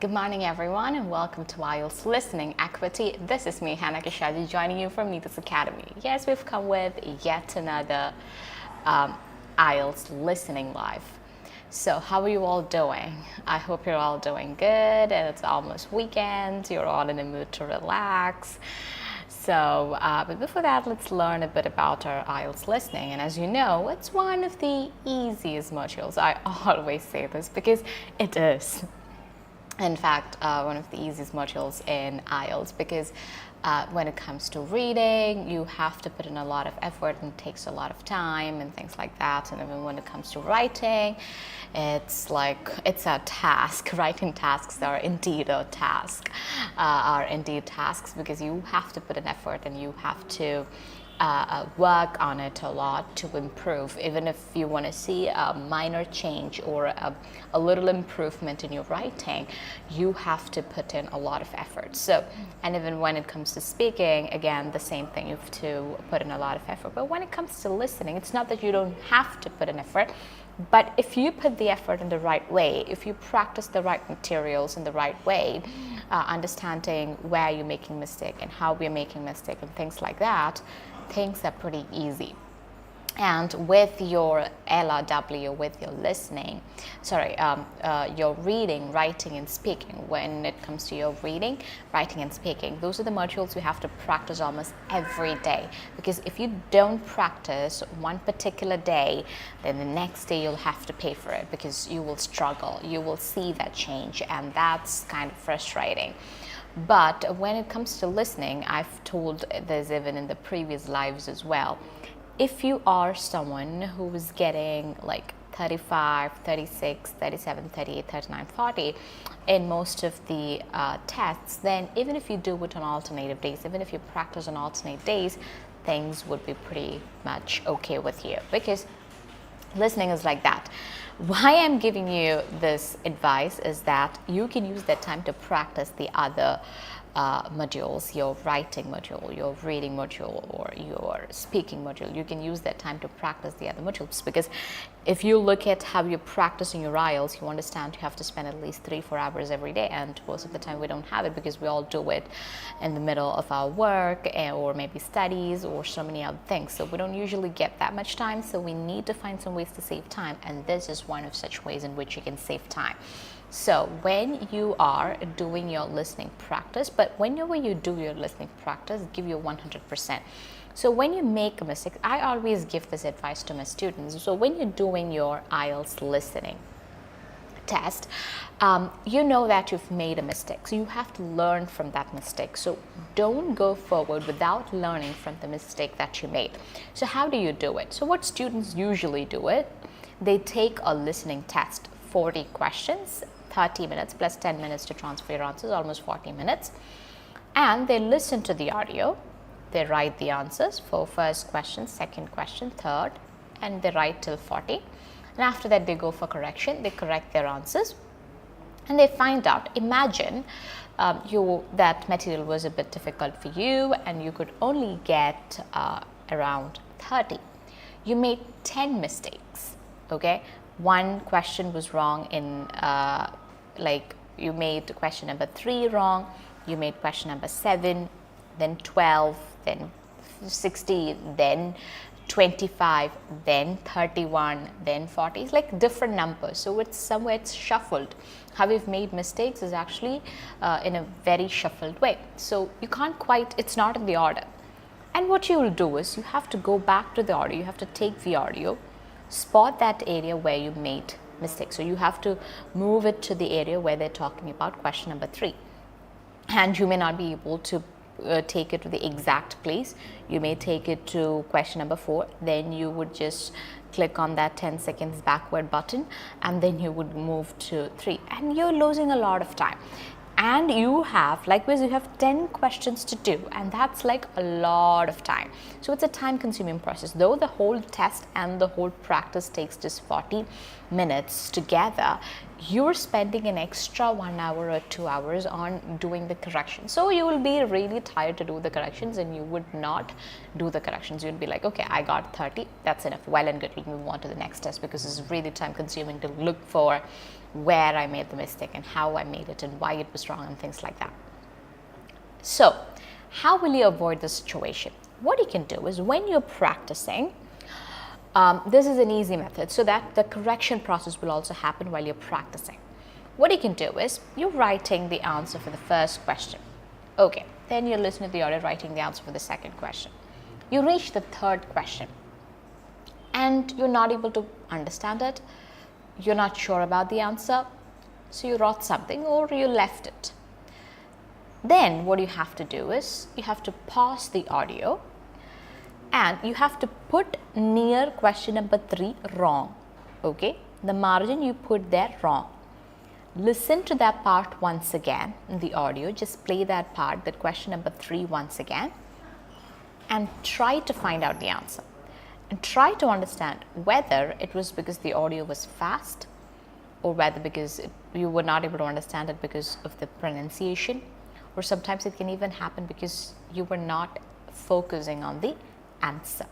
Good morning, everyone, and welcome to Ielts Listening Acuity. This is me, Hannah Kishaji, joining you from Neeta's Academy. Yes, we've come with yet another Ielts Listening Live. So, how are you all doing? I hope you're all doing good, and it's almost weekend. You're all in the mood to relax. So, but before that, let's learn a bit about our Ielts listening. And as you know, it's one of the easiest modules. I always say this because it is. In fact, one of the easiest modules in Ielts because when it comes to reading, you have to put in a lot of effort and it takes a lot of time and things like that. And even when it comes to writing, it's a task. Writing tasks are indeed a task, are indeed tasks because you have to put in effort and you have to work on it a lot to improve. Even if you want to see a minor change or a little improvement in your writing, you have to put in a lot of effort. So, and even when it comes to speaking, again, the same thing, you have to put in a lot of effort. But when it comes to listening, it's not that you don't have to put in effort, but if you put the effort in the right way, if you practice the right materials in the right way, understanding where you're making mistake and how we're making mistake and things like that, things are pretty easy. And with your LRW, with your listening, your reading, writing and speaking, when it comes to your reading, writing and speaking, those are the modules you have to practice almost every day. Because if you don't practice one particular day, then the next day you'll have to pay for it because you will struggle. You will see that change, and that's kind of frustrating. But when it comes to listening, I've told this even in the previous lives as well. If you are someone who is getting like 35, 36, 37, 38, 39, 40 in most of the tests, then even if you do it on alternative days, even if you practice on alternate days, things would be pretty much okay with you because listening is like that. Why I'm giving you this advice is that you can use that time to practice the other modules, your writing module, your reading module, or your speaking module. You can use that time to practice the other modules because if you look at how you're practicing your Ielts, you understand you have to spend at least 3-4 hours every day, and most of the time we don't have it because we all do it in the middle of our work or maybe studies or so many other things. So we don't usually get that much time, so we need to find some ways to save time, and this is one of such ways in which you can save time. So when you are doing your listening practice, but whenever you do your listening practice, give you 100%. So when you make a mistake, I always give this advice to my students. So when you're doing your Ielts listening test, you know that you've made a mistake. So you have to learn from that mistake. So don't go forward without learning from the mistake that you made. So how do you do it? So what students usually do it, they take a listening test, 40 questions, 30 minutes plus 10 minutes to transfer your answers, almost 40 minutes. And they listen to the audio, they write the answers for first question, second question, third, and they write till 40. And after that, they go for correction, they correct their answers, and they find out. Imagine that material was a bit difficult for you and you could only get around 30. You made 10 mistakes, okay? One question was wrong in you made question number 3 wrong, you made question number 7, then 12, then 16, then 25, then 31, then 40. It's like different numbers, so it's somewhere it's shuffled. How we've made mistakes is actually in a very shuffled way, so you can't quite, it's not in the order. And what you will do is you have to go back to the audio, you have to take the audio, spot that area where you made mistakes. So you have to move it to the area where they're talking about question number 3. And you may not be able to take it to the exact place. You may take it to question number 4. Then you would just click on that 10 seconds backward button and then you would move to 3. And you're losing a lot of time. And you have, likewise, you have 10 questions to do, and that's like a lot of time. So it's a time consuming process. Though the whole test and the whole practice takes just 40 minutes together, you're spending an extra 1 hour or 2 hours on doing the corrections. So you will be really tired to do the corrections and you would not do the corrections. You'd be like, okay, I got 30, that's enough, well and good, we'll move on to the next test, because it's really time consuming to look for where I made the mistake and how I made it and why it was wrong and things like that. So how will you avoid this situation? What you can do is, when you're practicing, this is an easy method so that the correction process will also happen while you're practicing. What you can do is, you're writing the answer for the first question. Okay, then you listen to the audio, writing the answer for the second question. You reach the third question and you're not able to understand it. You're not sure about the answer, so you wrote something or you left it. Then what you have to do is, you have to pause the audio and you have to put near question number 3 wrong. Okay, the margin you put there wrong. Listen to that part once again in the audio. Just play that part, that question number 3 once again, and try to find out the answer. And try to understand whether it was because the audio was fast, or whether because you were not able to understand it because of the pronunciation, or sometimes it can even happen because you were not focusing on the answer.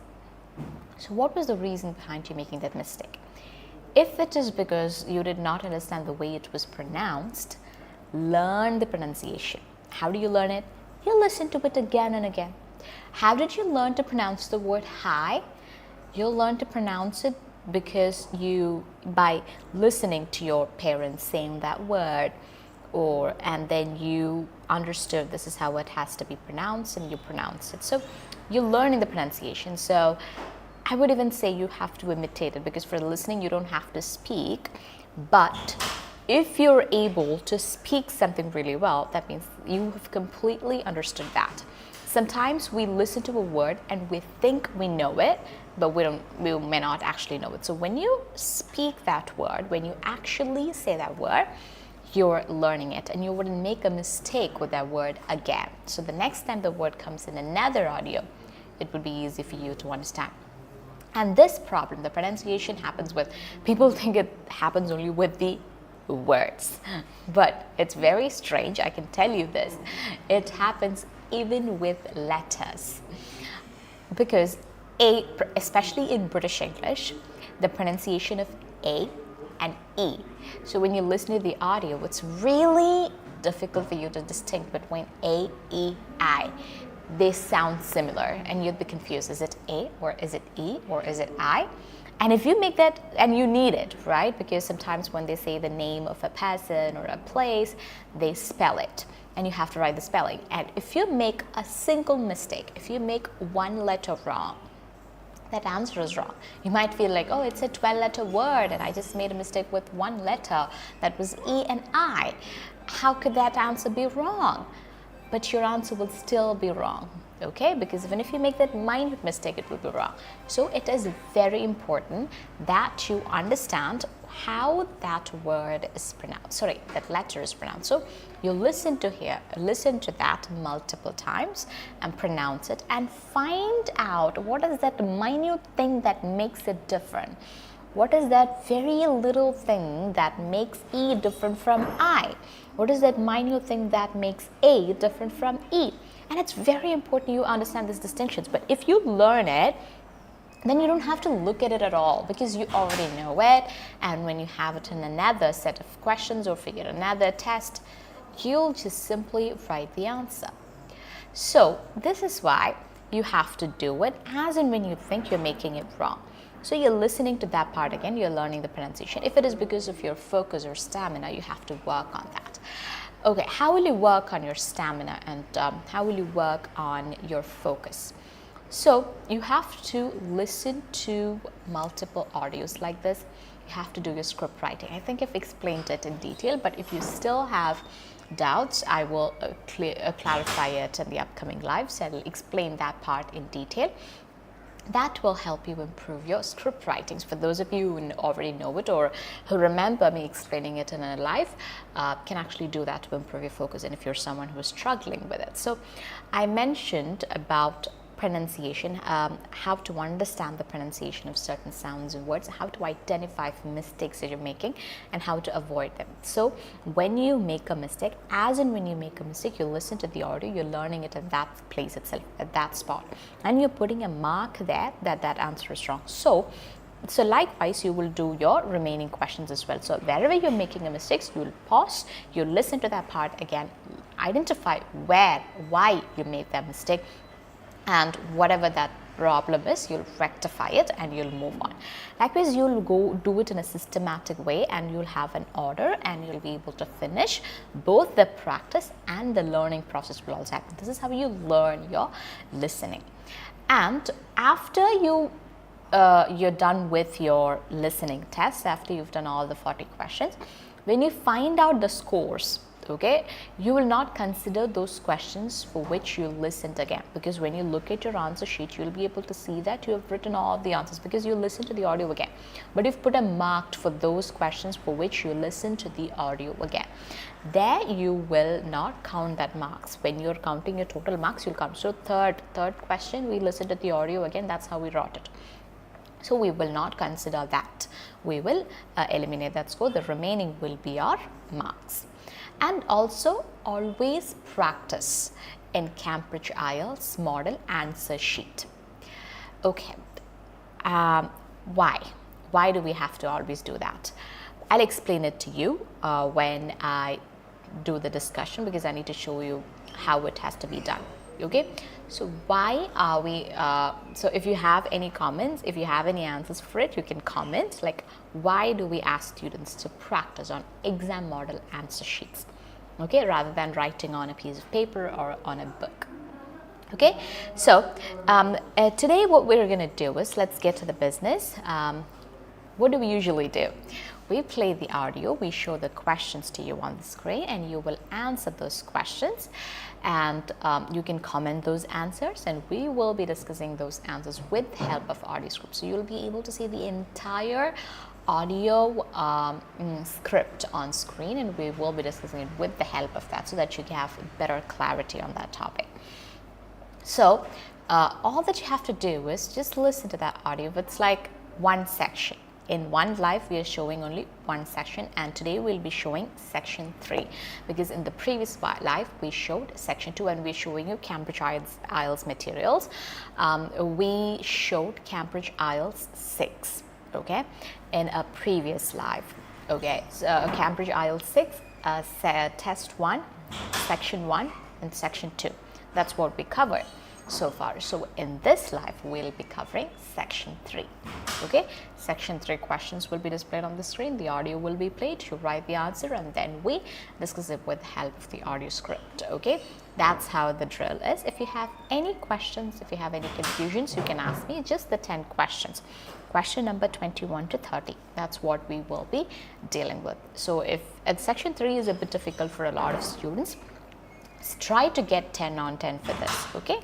So what was the reason behind you making that mistake? If it is because you did not understand the way it was pronounced, learn the pronunciation. How do you learn it? You listen to it again and again. How did you learn to pronounce the word hi? You'll learn to pronounce it because by listening to your parents saying that word, and then you understood this is how it has to be pronounced and you pronounce it. So you're learning the pronunciation. So I would even say you have to imitate it, because for listening you don't have to speak, but if you're able to speak something really well, that means you have completely understood that. Sometimes we listen to a word and we think we know it, but we may not actually know it. So when you speak that word, when you actually say that word, you're learning it and you wouldn't make a mistake with that word again. So the next time the word comes in another audio, it would be easy for you to understand. And this problem, the pronunciation, happens with, people think it happens only with the words, but it's very strange, I can tell you this. It happens even with letters, because especially in British English, the pronunciation of A and E. So when you listen to the audio, it's really difficult for you to distinguish between A, E, I. They sound similar and you'd be confused. Is it A or is it E or is it I? And if you make that, and you need it, right? Because sometimes when they say the name of a person or a place, they spell it and you have to write the spelling. And if you make a single mistake, if you make one letter wrong, that answer is wrong. You might feel like, oh, it's a 12-letter word and I just made a mistake with one letter. That was E and I. How could that answer be wrong? But your answer will still be wrong, okay? Because even if you make that minute mistake, it will be wrong. So it is very important that you understand how that word is pronounced, that letter is pronounced. So you listen to that multiple times and pronounce it and find out what is that minute thing that makes it different. What is that very little thing that makes E different from I? What is that minute thing that makes A different from E? And it's very important you understand these distinctions. But if you learn it, then you don't have to look at it at all, because you already know it. And when you have it in another set of questions or figure another test, you'll just simply write the answer. So this is why you have to do it as and when you think you're making it wrong. So you're listening to that part again, you're learning the pronunciation. If it is because of your focus or stamina, you have to work on that. Okay, how will you work on your stamina and how will you work on your focus? So you have to listen to multiple audios like this. You have to do your script writing. I think I've explained it in detail, but if you still have doubts, I will clarify it in the upcoming live. So I'll explain that part in detail. That will help you improve your script writings. For those of you who already know it or who remember me explaining it in a live, can actually do that to improve your focus, and if you're someone who is struggling with it. So I mentioned about pronunciation, how to understand the pronunciation of certain sounds and words, how to identify mistakes that you're making, and how to avoid them. So when you make a mistake, as in when you make a mistake, you listen to the audio, you're learning it at that place itself, at that spot, and you're putting a mark there that that answer is wrong. So likewise, you will do your remaining questions as well. So wherever you're making a mistake, you'll pause, you'll listen to that part again, identify why you made that mistake, and whatever that problem is, you'll rectify it and you'll move on. Likewise, you'll go do it in a systematic way, and you'll have an order, and you'll be able to finish. Both the practice and the learning process will also happen. This is how you learn your listening. And after you're done with your listening test, after you've done all the 40 questions, when you find out the scores, okay, you will not consider those questions for which you listened again, because when you look at your answer sheet, you'll be able to see that you have written all the answers because you listened to the audio again. But you've put a mark for those questions for which you listened to the audio again. There you will not count that marks. When you're counting your total marks, you'll count. So third question, we listened to the audio again, that's how we wrote it. So we will not consider that. We will eliminate that score. The remaining will be our marks. And also always practice in Cambridge Ielts model answer sheet. Okay, why? Why do we have to always do that? I'll explain it to you when I do the discussion, because I need to show you how it has to be done. Okay, so why are we, so if you have any comments, if you have any answers for it, you can comment, like why do we ask students to practice on exam model answer sheets, okay, rather than writing on a piece of paper or on a book. Okay, so today what we're going to do is, let's get to the business. What do we usually do? We play the audio, we show the questions to you on the screen, and you will answer those questions, and you can comment those answers, and we will be discussing those answers with the help of audio script. So you'll be able to see the entire audio script on screen, and we will be discussing it with the help of that, so that you can have better clarity on that topic. So all that you have to do is just listen to that audio. It's like one section. In one live, we are showing only one section, and today we'll be showing section 3, because in the previous live we showed section 2, and we're showing you Cambridge Ielts materials. We showed Cambridge Ielts 6, okay, in a previous live. Okay, so Cambridge Ielts 6, test 1, section 1, and section 2. That's what we covered so far. So in this live, we'll be covering section 3. Okay, section 3 questions will be displayed on the screen, the audio will be played, you write the answer, and then we discuss it with the help of the audio script. Okay, that's how the drill is. If you have any questions, if you have any confusions, you can ask me. Just the 10 questions, question number 21 to 30, that's what we will be dealing with. So if section 3 is a bit difficult for a lot of students, try to get 10 on 10 for this. Okay,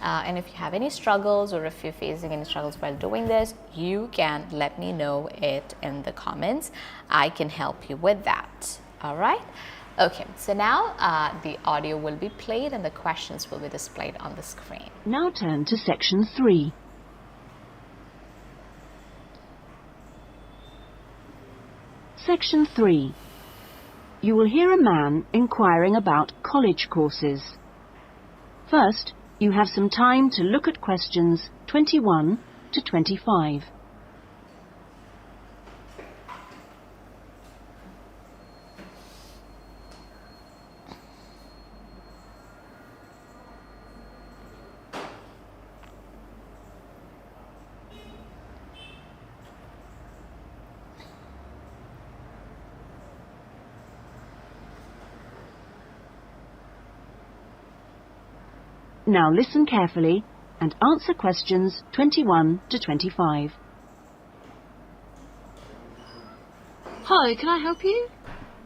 and if you have any struggles, or if you're facing any struggles while doing this, you can let me know it in the comments. I can help you with that. All right, okay, so now the audio will be played and the questions will be displayed on the screen. Now turn to section 3. Section 3. You will hear a man inquiring about college courses. First, you have some time to look at questions 21 to 25. Now listen carefully and answer questions 21 to 25. Hi, can I help you?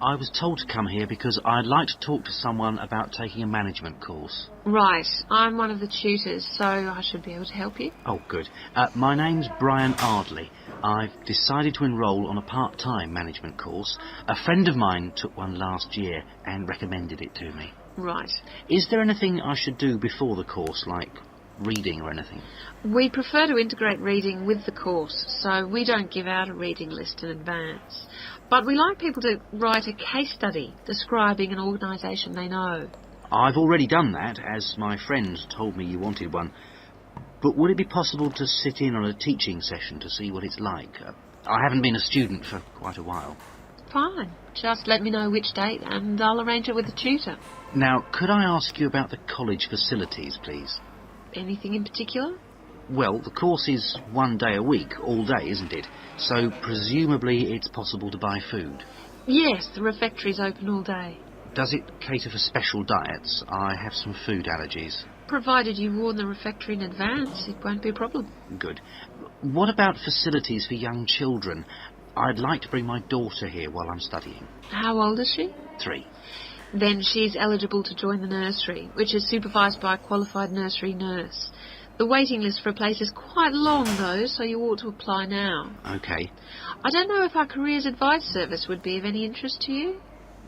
I was told to come here because I'd like to talk to someone about taking a management course. Right, I'm one of the tutors, so I should be able to help you. Oh, good. My name's Brian Ardley. I've decided to enrol on a part-time management course. A friend of mine took one last year and recommended it to me. Right. Is there anything I should do before the course, like reading or anything? We prefer to integrate reading with the course, so we don't give out a reading list in advance. But we like people to write a case study describing an organisation they know. I've already done that, as my friend told me you wanted one. But would it be possible to sit in on a teaching session to see what it's like? I haven't been a student for quite a while. Fine. Just let me know which date and I'll arrange it with the tutor. Now, could I ask you about the college facilities, please? Anything in particular? Well, the course is 1 day a week, all day, isn't it? So presumably it's possible to buy food. Yes, the refectory's open all day. Does it cater for special diets? I have some food allergies. Provided you warn the refectory in advance, it won't be a problem. Good. What about facilities for young children? I'd like to bring my daughter here while I'm studying. How old is she? 3. Then she's eligible to join the nursery, which is supervised by a qualified nursery nurse. The waiting list for a place is quite long, though, so you ought to apply now. OK. I don't know if our careers advice service would be of any interest to you.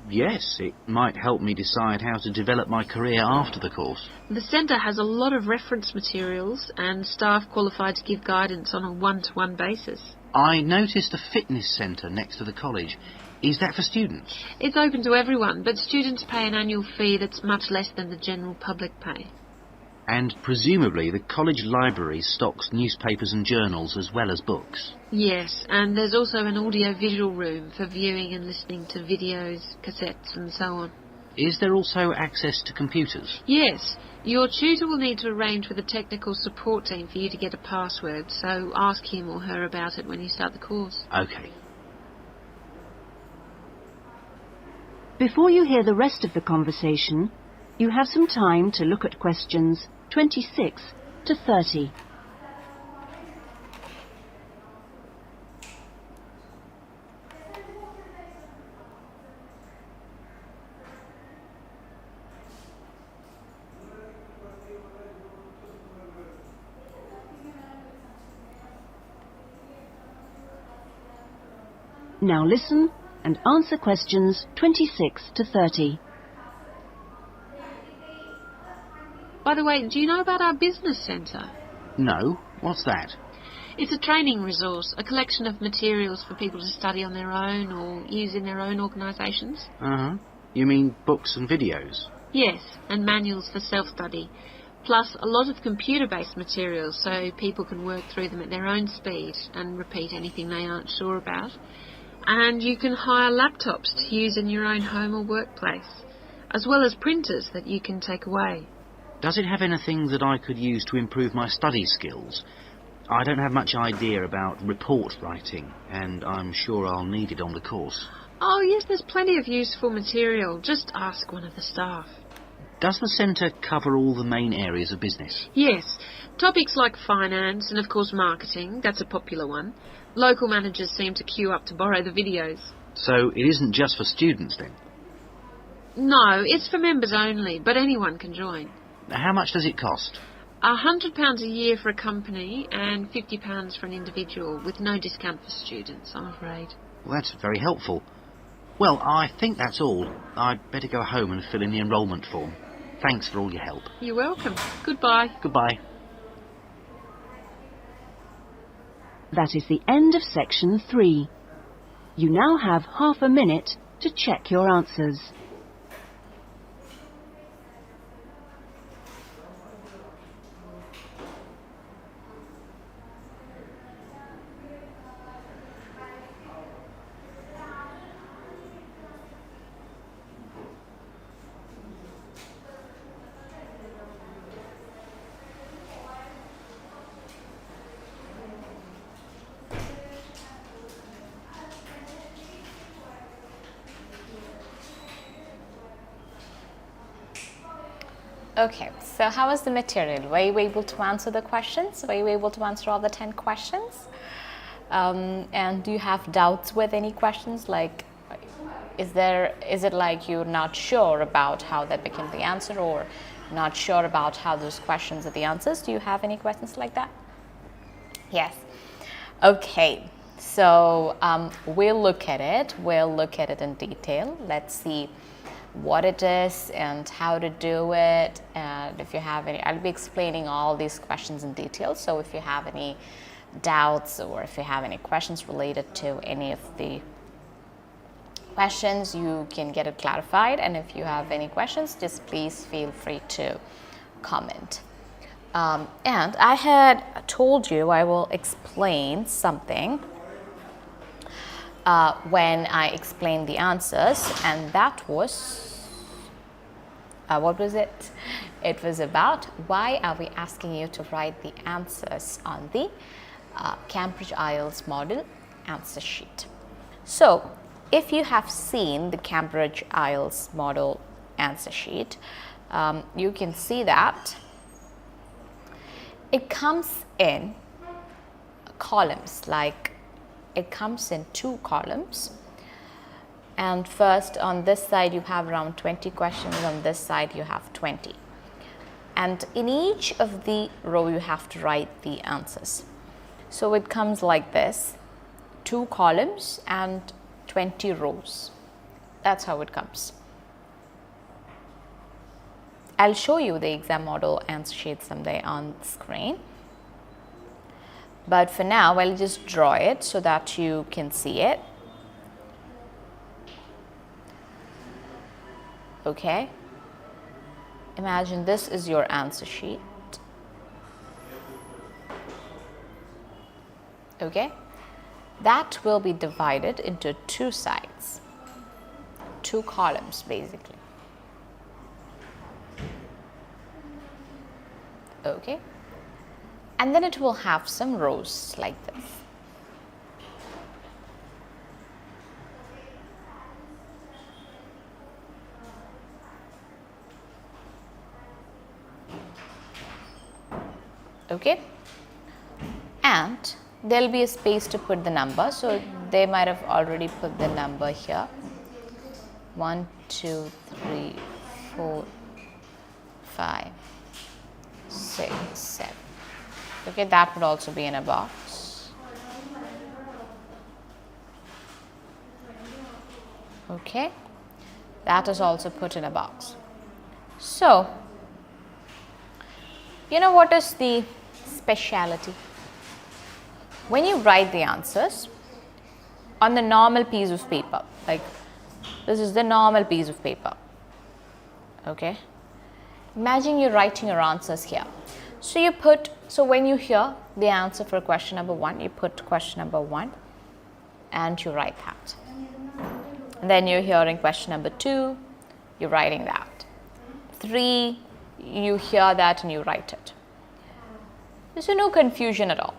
Yes, it might help me decide how to develop my career after the course. The centre has a lot of reference materials and staff qualified to give guidance on a one-to-one basis. I noticed a fitness centre next to the college. Is that for students? It's open to everyone, but students pay an annual fee that's much less than the general public pay. And presumably the college library stocks newspapers and journals as well as books. Yes, and there's also an audio-visual room for viewing and listening to videos, cassettes and so on. Is there also access to computers? Yes, your tutor will need to arrange with the technical support team for you to get a password, so ask him or her about it when you start the course. OK. Before you hear the rest of the conversation, you have some time to look at questions 26 to 30. Now listen and answer questions 26 to 30. By the way, do you know about our business centre? No? What's that? It's a training resource, a collection of materials for people to study on their own or use in their own organisations. Uh-huh. You mean books and videos? Yes, and manuals for self-study, plus a lot of computer-based materials so people can work through them at their own speed and repeat anything they aren't sure about. And you can hire laptops to use in your own home or workplace, as well as printers that you can take away. Does it have anything that I could use to improve my study skills? I don't have much idea about report writing, and I'm sure I'll need it on the course. Oh yes, there's plenty of useful material. Just ask one of the staff. Does the centre cover all the main areas of business? Yes, topics like finance and of course marketing, that's a popular one. Local managers seem to queue up to borrow the videos. So it isn't just for students then? No, it's for members only, but anyone can join. How much does it cost? £100 a year for a company and £50 for an individual, with no discount for students, I'm afraid. Well, that's very helpful. Well, I think that's all. I'd better go home and fill in the enrolment form. Thanks for all your help. You're welcome. Goodbye. Goodbye. That is the end of section 3. You now have half a minute to check your answers. Okay, so how was the material? Were you able to answer the questions? Were you able to answer all the 10 questions? And do you have doubts with any questions? Like, is it like you're not sure about how they became the answer, or not sure about how those questions are the answers? Do you have any questions like that? Yes. Okay, so we'll look at it. We'll look at it in detail. Let's see what it is and how to do it. And if you have any, I'll be explaining all these questions in detail. So if you have any doubts or if you have any questions related to any of the questions, you can get it clarified. And if you have any questions, just please feel free to comment. And I had told you I will explain something when I explained the answers, and that was, what was it? It was about why are we asking you to write the answers on the Cambridge IELTS model answer sheet. So if you have seen the Cambridge IELTS model answer sheet, you can see that it comes in columns, like it comes in 2 columns. And first on this side you have around 20 questions, on this side you have 20. And in each of the row you have to write the answers. So it comes like this, 2 columns and 20 rows. That's how it comes. I'll show you the exam model answer sheet someday on the screen. But for now, I'll just draw it so that you can see it. Okay. Imagine this is your answer sheet. Okay. That will be divided into 2 sides, 2 columns basically. Okay, and then it will have some rows like this. Okay, and there'll be a space to put the number, so they might have already put the number here. 1, 2, 3, 4, 5, 6, 7. Okay, that would also be in a box. Okay, that is also put in a box. So, you know what is the speciality? When you write the answers on the normal piece of paper, like this is the normal piece of paper. Okay, imagine you're writing your answers here. So you put, so when you hear the answer for question number 1, you put question number 1 and you write that. And then you're hearing question number 2, you're writing that. 3, you hear that and you write it. There's no confusion at all.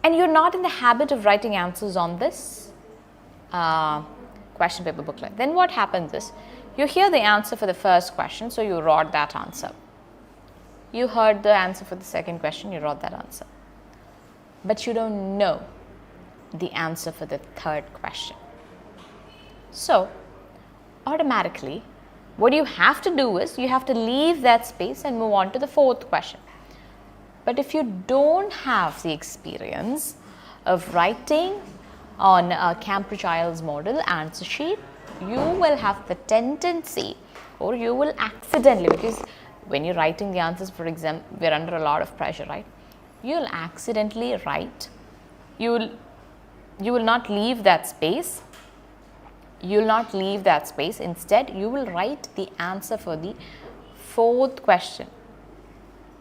And you're not in the habit of writing answers on this question paper booklet. Then what happens is, you hear the answer for the first question, so you wrote that answer. You heard the answer for the second question, you wrote that answer. But you don't know the answer for the third question. So, automatically, what you have to do is, you have to leave that space and move on to the fourth question. But if you don't have the experience of writing on a Cambridge IELTS model answer sheet, you will have the tendency, or you will accidentally, because when you're writing the answers for exam, we're under a lot of pressure, right? You'll accidentally write. You will not leave that space. You will not leave that space. Instead, you will write the answer for the fourth question.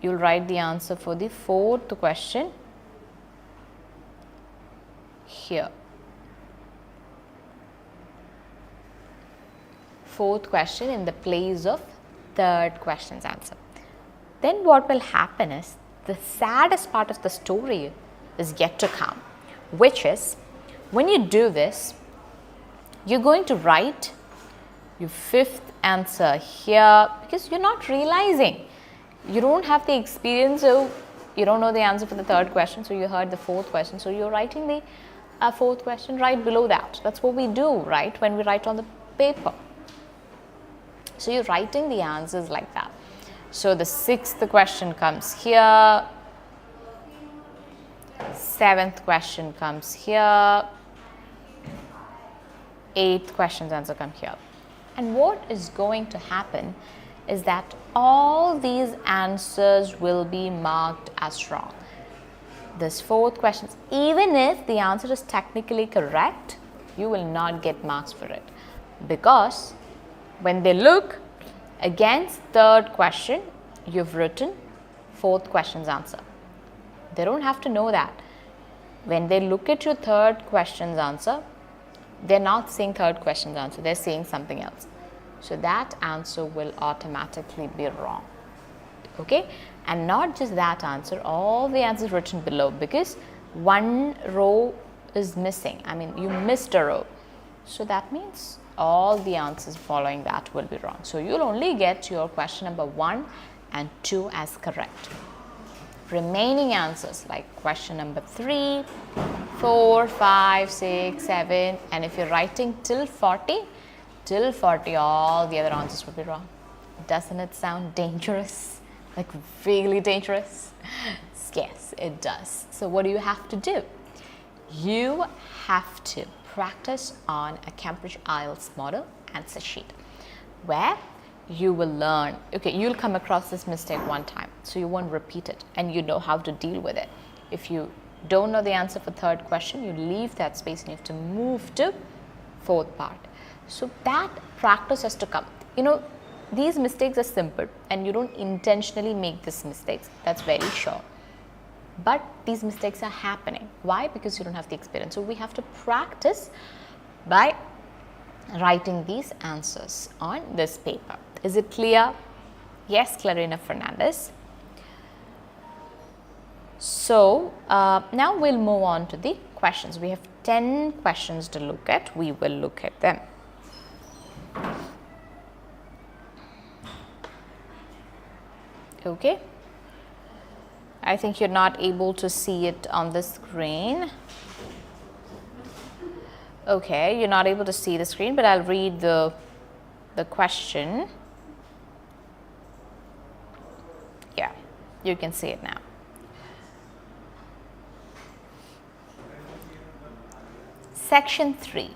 You'll write the answer for the fourth question here. Fourth question in the place of third question's answer. Then what will happen is, the saddest part of the story is yet to come, which is, when you do this, you're going to write your fifth answer here, because you're not realizing, you don't have the experience, so you don't know the answer for the third question, so you heard the fourth question, so you're writing the fourth question right below that. That's what we do, right, when we write on the paper. So you're writing the answers like that. So the sixth question comes here, seventh question comes here, eighth question's answer comes here. And what is going to happen is that all these answers will be marked as wrong. This fourth question, even if the answer is technically correct, you will not get marks for it, because when they look against third question, you've written fourth question's answer. They don't have to know that. When they look at your third question's answer, they're not seeing third question's answer, they're seeing something else. So that answer will automatically be wrong. Okay, and not just that answer, all the answers written below, because one row is missing. I mean, you missed a row. So that means all the answers following that will be wrong. So you'll only get your question number 1 and 2 as correct. Remaining answers like question number 3, 4, 5, 6, 7, and if you're writing till 40, all the other answers will be wrong. Doesn't it sound dangerous? Like really dangerous? Yes, it does. So what do you have to do? You have to practice on a Cambridge Ielts model answer sheet, where you will learn, okay, you'll come across this mistake one time, so you won't repeat it, and you know how to deal with it. If you don't know the answer for third question, you leave that space and you have to move to fourth part. So that practice has to come. You know, these mistakes are simple and you don't intentionally make these mistakes, that's very sure. But these mistakes are happening. Why? Because you don't have the experience. So we have to practice by writing these answers on this paper. Is it clear? Yes, Clarina Fernandez. So now we'll move on to the questions. We have 10 questions to look at. We will look at them. Okay. I think you're not able to see it on the screen. Okay, you're not able to see the screen, but I'll read the question. Yeah, you can see it now. Section 3,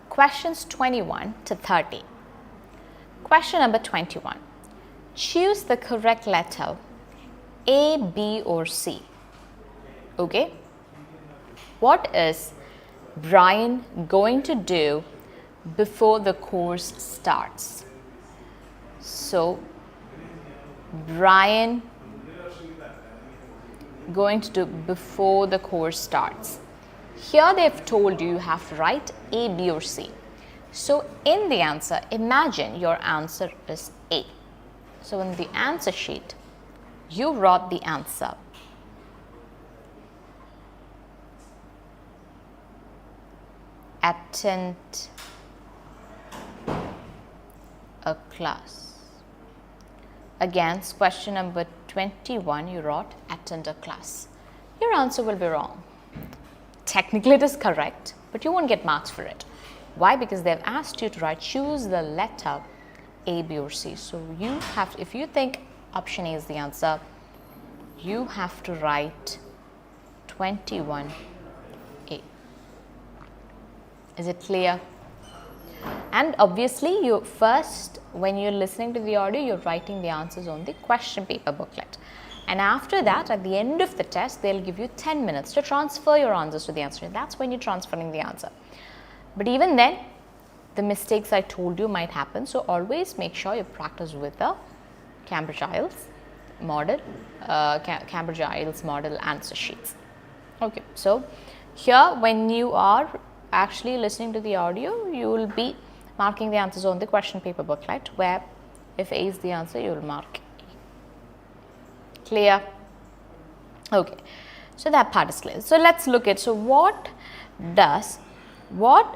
questions 21 to 30. Question number 21. Choose the correct letter A, B or C. Okay. What is Brian going to do before the course starts? So, Brian going to do before the course starts. Here they have told you have to write A, B or C. So, in the answer, imagine your answer is A. So, in the answer sheet, you wrote the answer. Attend a class. Again, question number 21, you wrote attend a class. Your answer will be wrong. Technically it is correct, but you won't get marks for it. Why? Because they've asked you to write, choose the letter A, B or C. So you have, if you think option A is the answer, you have to write 21A. Is it clear? And obviously, you first, when you're listening to the audio, you're writing the answers on the question paper booklet. And after that, at the end of the test, they'll give you 10 minutes to transfer your answers to the answer. That's when you're transferring the answer. But even then, the mistakes I told you might happen. So always make sure you practice with the Cambridge Ielts model, Cambridge Ielts model answer sheets. Okay, so here when you are actually listening to the audio, you will be marking the answers on the question paper booklet, where if A is the answer, you will mark A. Clear? Okay, so that part is clear. So let's look at, so what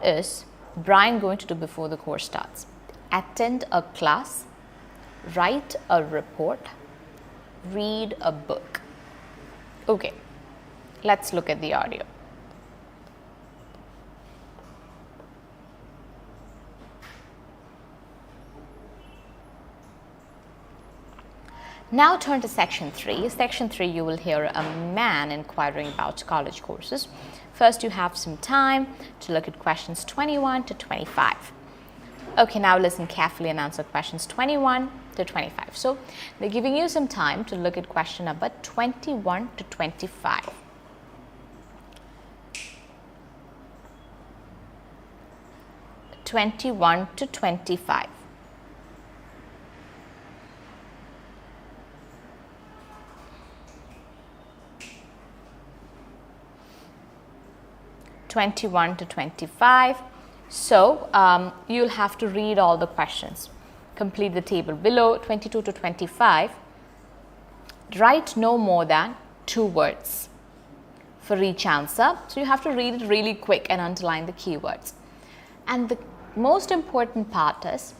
is Brian going to do before the course starts? Attend a class, write a report, read a book. Okay, let's look at the audio. Now turn to section 3. Section 3, you will hear a man inquiring about college courses. First, you have some time to look at questions 21 to 25. Okay, now listen carefully and answer questions 21 to 25. So they're giving you some time to look at question number 21 to 25. (21 to 25). (21 to 25). So you'll have to read all the questions. Complete the table below. 22 to 25. Write no more than 2 words for each answer. So you have to read it really quick and underline the keywords. And the most important part is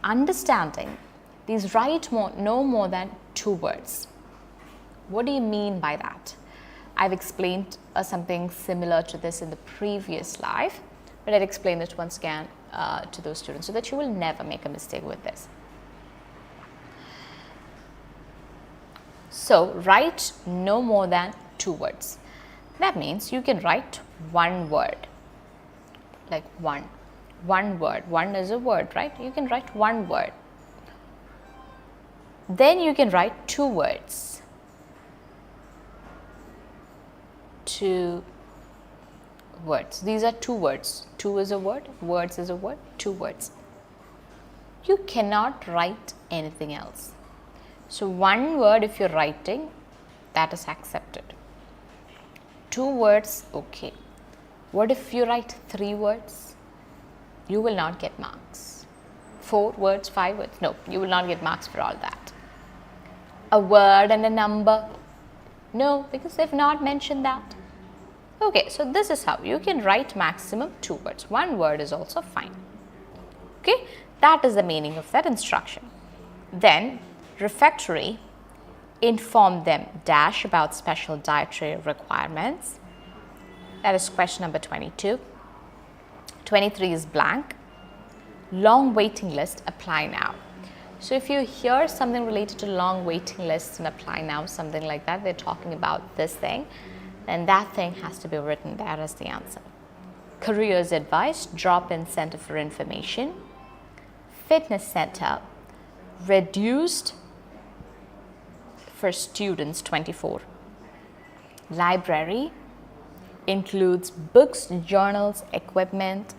understanding these. Write no more than 2 words. What do you mean by that? I've explained something similar to this in the previous live, but I'll explain it once again to those students so that you will never make a mistake with this. So write no more than 2 words. That means you can write 1 word, like one word. 1 is a word, right? You can write 1 word. Then you can write 2 words. 2 words. These are 2 words. 2 is a word, words is a word, 2 words. You cannot write anything else. So 1 word if you're writing, that is accepted. 2 words, okay. What if you write 3 words? You will not get marks. 4 words, 5 words, no, you will not get marks for all that. A word and a number, no, because they've not mentioned that. Okay, so this is how you can write maximum 2 words. 1 word is also fine. Okay, that is the meaning of that instruction. Then, refectory, inform them dash about special dietary requirements. That is question number 22. 23 is blank. Long waiting list, apply now. So if you hear something related to long waiting lists and apply now, something like that, they're talking about this thing, then that thing has to be written there as the answer. Careers advice, drop-in center for information. Fitness center, reduced for students 24. Library includes books, journals, equipment,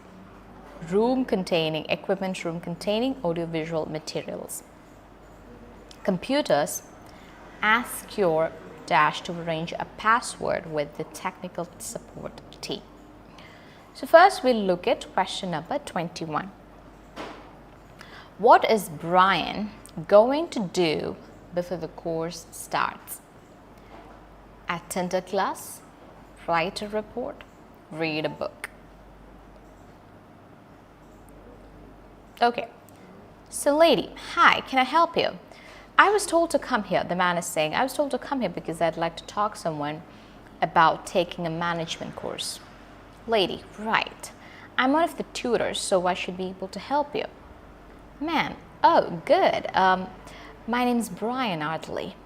room containing audiovisual materials. Computers, ask your dash to arrange a password with the technical support team. So first we'll look at question number 21. What is Brian going to do before the course starts? Attend a class, write a report, read a book. Okay, so lady, hi, can I help you? I was told to come here, the man is saying, I was told to come here because I'd like to talk to someone about taking a management course. Lady, right, I'm one of the tutors, so I should be able to help you. Man, oh, good. My name's Brian Ardley.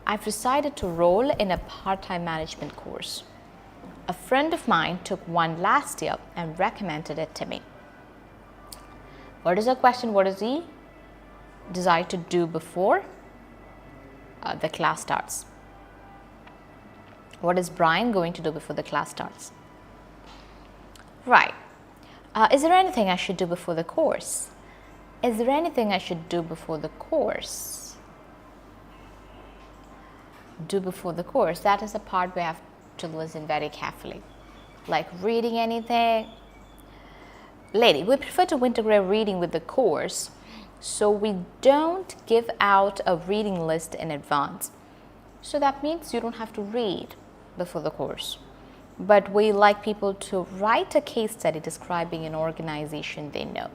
I've decided to roll in a part-time management course. A friend of mine took one last year and recommended it to me. What is the question? What does he desire to do before the class starts? What is Brian going to do before the class starts? Right. Is there anything I should do before the course? Is there anything I should do before the course? Do before the course. That is the part we have to listen very carefully. Like reading anything. Lady, we prefer to integrate reading with the course, so we don't give out a reading list in advance. So that means you don't have to read before the course. But we like people to write a case study describing an organization they know.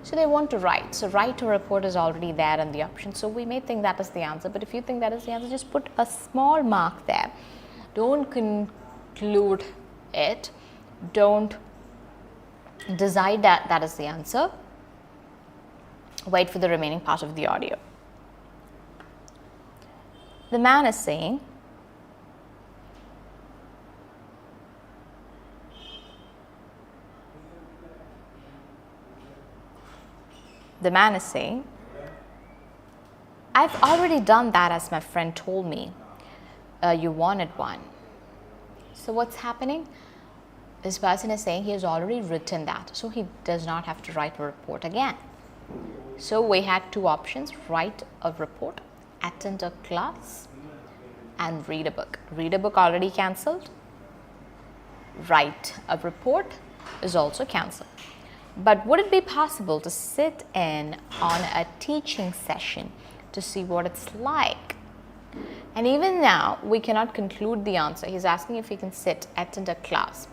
So they want to write. So write a report is already there in the option. So we may think that is the answer. But if you think that is the answer, just put a small mark there. Don't conclude it. Don't decide that that is the answer. Wait for the remaining part of the audio. The man is saying, the man is saying, I've already done that as my friend told me. You wanted one. So what's happening? This person is saying he has already written that, so he does not have to write a report again. So we had two options: write a report, attend a class, and read a book. Read a book already cancelled. Write a report is also cancelled. But would it be possible to sit in on a teaching session to see what it's like? And even now, we cannot conclude the answer. He's asking if he can sit, attend a class,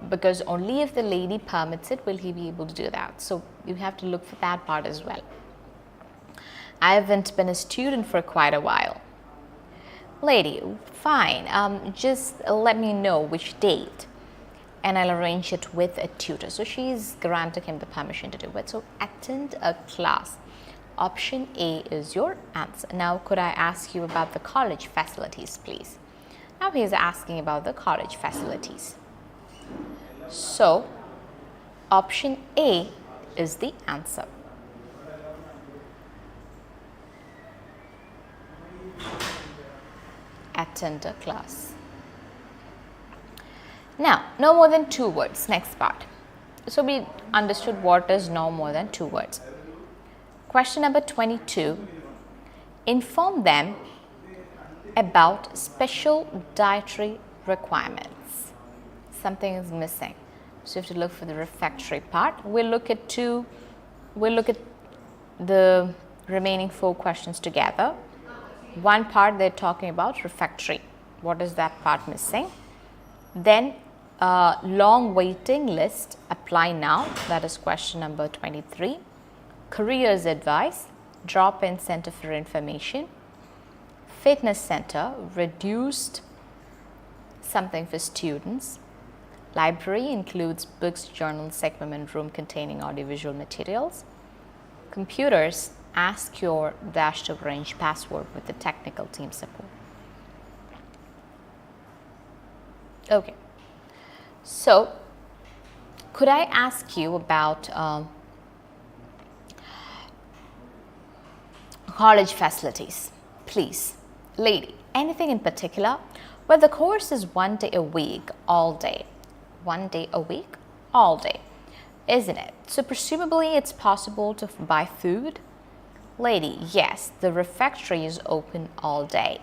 because only if the lady permits it will he be able to do that. So you have to look for that part as well. I haven't been a student for quite a while. Lady, fine, just let me know which date and I'll arrange it with a tutor. So she's granting him the permission to do it. So attend a class. Option A is your answer. Now, could I ask you about the college facilities, please? Now he's asking about the college facilities. So, option A is the answer. Attend a class. Now, no more than 2 words. Next part. So, we understood what is no more than 2 words. Question number 22. Inform them about special dietary requirements. Something is missing. So you have to look for the refectory part. We'll look at the remaining 4 questions together. One part they're talking about refectory. What is that part missing? Then long waiting list, apply now. That is question number 23. Careers advice, drop-in center for information. Fitness center, reduced something for students. Library includes books, journals, equipment room containing audiovisual materials. Computers, ask your dash to arrange password with the technical team support. Okay, so could I ask you about college facilities, please? Lady, anything in particular? Well, the course is 1 day a week, all day. 1 day a week, all day, isn't it? So presumably it's possible to buy food. Lady, yes, the refectory is open all day.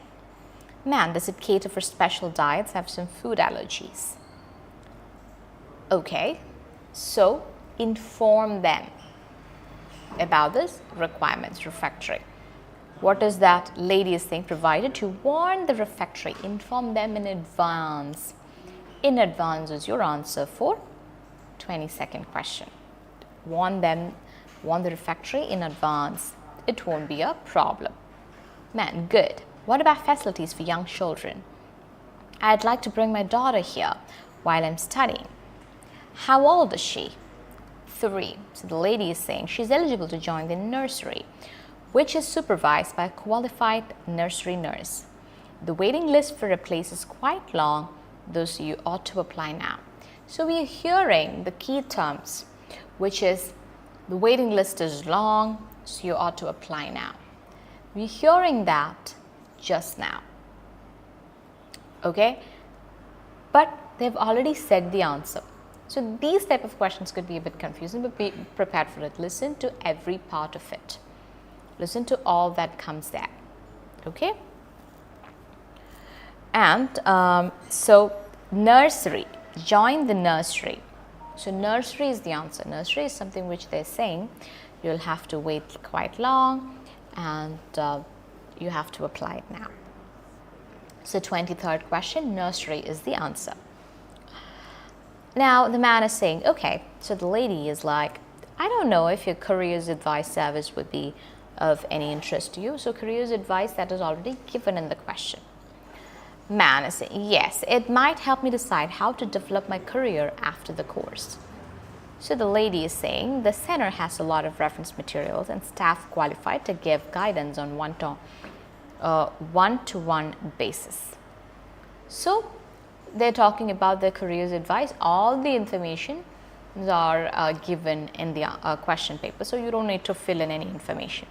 Man, does it cater for special diets? I have some food allergies. Okay, so inform them about this requirements, refectory. What is that lady is saying? Provided to warn the refectory, inform them in advance. In advance is your answer for 22nd question. Warn them, warn the refectory in advance. It won't be a problem. Man, good. What about facilities for young children? I'd like to bring my daughter here while I'm studying. How old is she? 3. So the lady is saying she's eligible to join the nursery, which is supervised by a qualified nursery nurse. The waiting list for a place is quite long, thus you ought to apply now. So we are hearing the key terms, which is the waiting list is long, so you ought to apply now. We're hearing that just now. Okay? But they've already said the answer. So these type of questions could be a bit confusing, but be prepared for it. Listen to every part of it. Listen to all that comes there. Okay? And so nursery, join the nursery. So nursery is the answer. Nursery is something which they're saying you'll have to wait quite long and you have to apply it now. So 23rd question, nursery is the answer. Now the man is saying, okay, so the lady is like, I don't know if your careers advice service would be of any interest to you. So careers advice, that is already given in the question. Man is saying, yes, it might help me decide how to develop my career after the course. So the lady is saying the center has a lot of reference materials and staff qualified to give guidance on one-to-one basis. So they're talking about the careers advice. All the information are given in the question paper, so you don't need to fill in any information.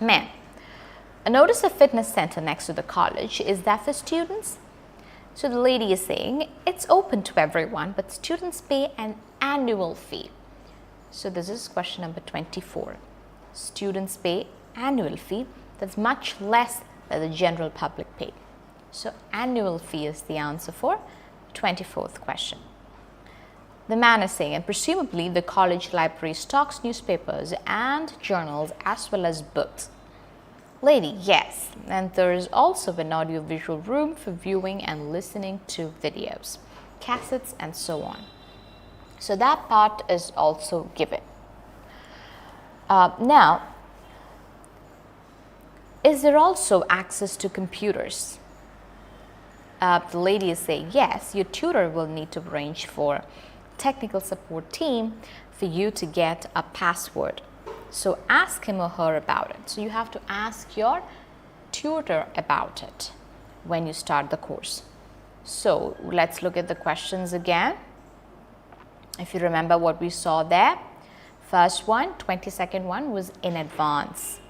Men, notice the fitness center next to the college. Is that for students? So the lady is saying it's open to everyone, but students pay an annual fee. So this is question number 24. Students pay annual fee that's much less than the general public pay. So annual fee is the answer for 24th question. The man is saying, and presumably the college library stocks newspapers and journals as well as books. Lady, yes, and there is also an audio-visual room for viewing and listening to videos, cassettes and so on. So that part is also given. Now, is there also access to computers? The lady is saying, yes, your tutor will need to arrange for technical support team for you to get a password. So ask him or her about it. So you have to ask your tutor about it when you start the course. So let's look at the questions again. If you remember what we saw there, first one, 22nd one was in advance.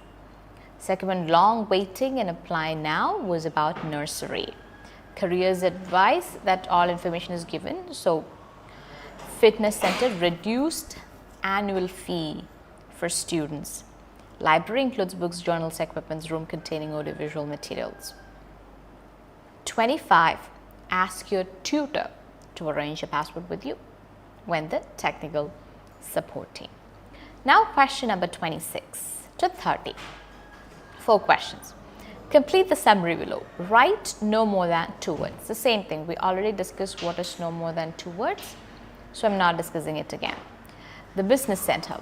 Second one, long waiting and apply now, was about nursery. Careers advice, that all information is given. So fitness center, reduced annual fee for students. Library includes books, journals, equipments, room containing audiovisual materials. 25, ask your tutor to arrange a password with you when the technical support team. Now question number 26 to 30. 4 questions. Complete the summary below. Write no more than 2 words. The same thing. We already discussed what is no more than 2 words. So I'm not discussing it again. The business center.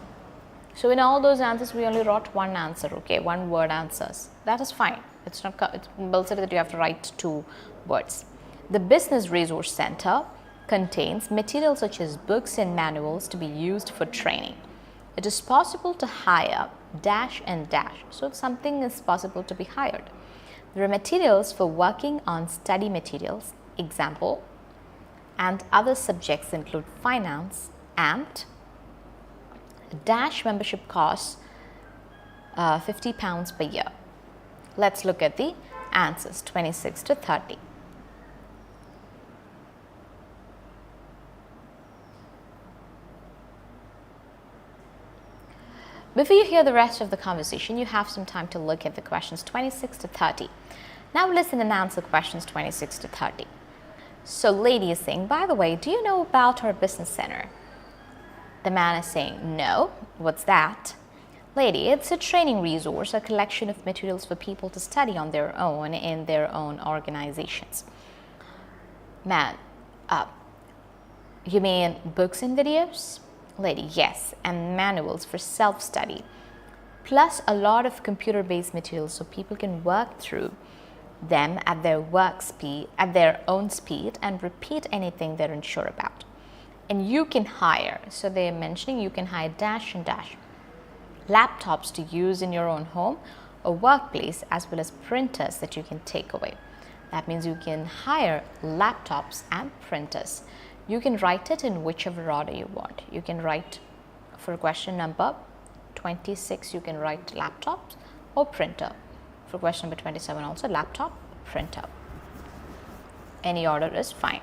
So in all those answers, we only wrote one answer, okay, 1 word answers. That is fine. It's compulsory that you have to write 2 words. The business resource center contains materials such as books and manuals to be used for training. It is possible to hire dash and dash. So something is possible to be hired. There are materials for working on study materials, example, and other subjects include finance and dash membership costs £50 per year. Let's look at the answers 26 to 30. Before you hear the rest of the conversation, you have some time to look at the questions 26 to 30. Now listen and answer questions 26 to 30. So lady is saying, by the way, do you know about our business center? The man is saying, no. What's that? Lady, it's a training resource, a collection of materials for people to study on their own in their own organizations. Man, you mean books and videos? Lady, yes, and manuals for self-study, plus a lot of computer-based materials so people can work through them at their own speed and repeat anything they're unsure about. And you can hire, so they're mentioning you can hire dash and dash laptops to use in your own home or workplace, as well as printers that you can take away. That means you can hire laptops and printers. You can write it in whichever order you want. You can write for question number 26, you can write laptops or printer. For question number 27 also laptop, printer. Any order is fine.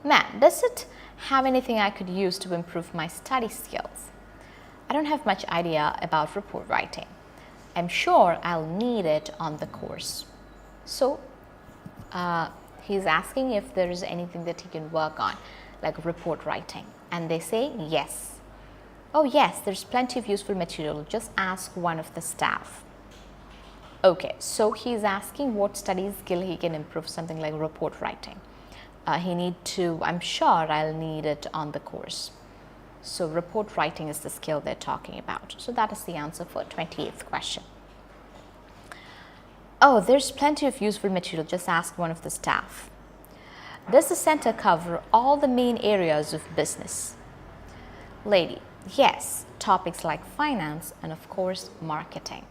Man, does it have anything I could use to improve my study skills? I don't have much idea about report writing. I'm sure I'll need it on the course. So he's asking if there is anything that he can work on, like report writing. And they say yes. Oh yes, there's plenty of useful material. Just ask one of the staff. Okay, so he's asking what study skill he can improve, something like report writing. I'm sure I'll need it on the course. So report writing is the skill they're talking about. So that is the answer for 28th question. Oh, there's plenty of useful material. Just ask one of the staff. Does the center cover all the main areas of business? Lady, yes, topics like finance and of course marketing.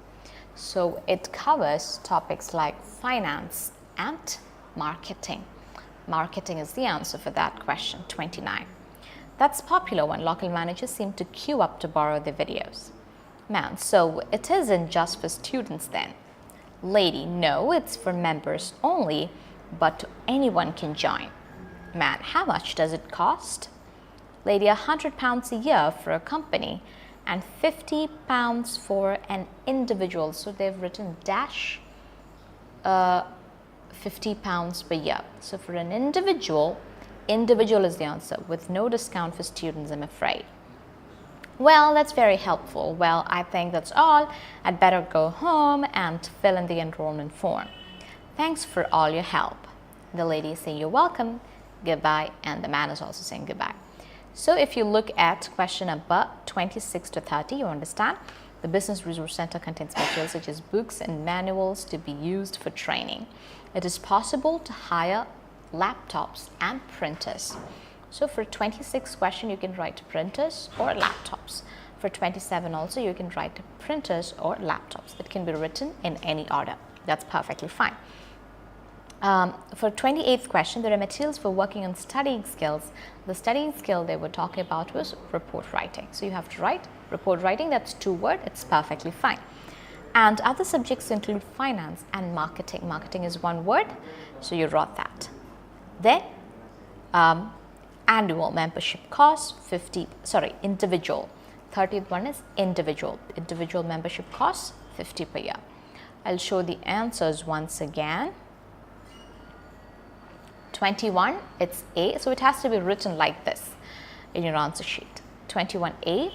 So it covers topics like finance and marketing. Marketing is the answer for that question, 29. That's popular when local managers seem to queue up to borrow the videos. Man, so it isn't just for students then. Lady, no, it's for members only, but anyone can join. Man, how much does it cost? Lady, £100 a year for a company and £50 for an individual. So they've written dash £50 per year. So for an individual is the answer, with no discount for students, I'm afraid. Well, that's very helpful. Well, I think that's all. I'd better go home and fill in the enrollment form. Thanks for all your help. The lady is saying you're welcome, goodbye, and the man is also saying goodbye. So if you look at question number 26 to 30, you understand the Business Resource Center contains materials such as books and manuals to be used for training. It is possible to hire laptops and printers. So for 26 question, you can write printers or laptops. For 27 also, you can write printers or laptops. It can be written in any order. That's perfectly fine. For 28th question, there are materials for working on studying skills. The studying skill they were talking about was report writing. So you have to write report writing. That's 2 words. It's perfectly fine. And other subjects include finance and marketing. Marketing is 1 word, so you wrote that. Then annual membership cost individual. 30th one is individual. Individual membership cost 50 per year. I'll show the answers once again. 21, it's A, so it has to be written like this in your answer sheet. 21A,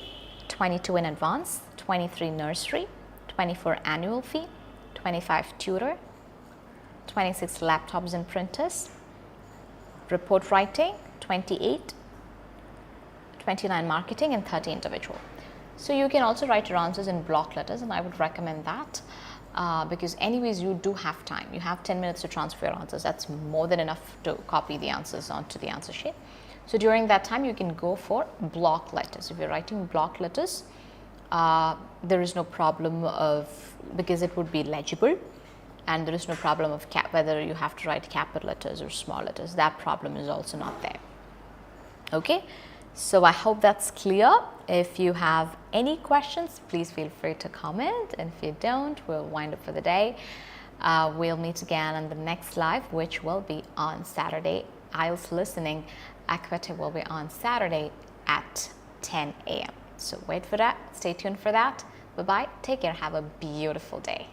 22 in advance, 23 nursery, 24 annual fee, 25 tutor, 26 laptops and printers, report writing, 28, 29 marketing, and 30 individual. So you can also write your answers in block letters, and I would recommend that because anyways you do have time. You have 10 minutes to transfer your answers. That's more than enough to copy the answers onto the answer sheet. So during that time you can go for block letters. If you're writing block letters, there is no problem because it would be legible, and there is no problem of whether you have to write capital letters or small letters. That problem is also not there. Okay, so I hope that's clear. If you have any questions, please feel free to comment, and if you don't, we'll wind up for the day. We'll meet again on the next live, which will be on Saturday. Ielts listening Acuity will be on Saturday at 10 a.m. So wait for that. Stay tuned for that. Bye-bye. Take care. Have a beautiful day.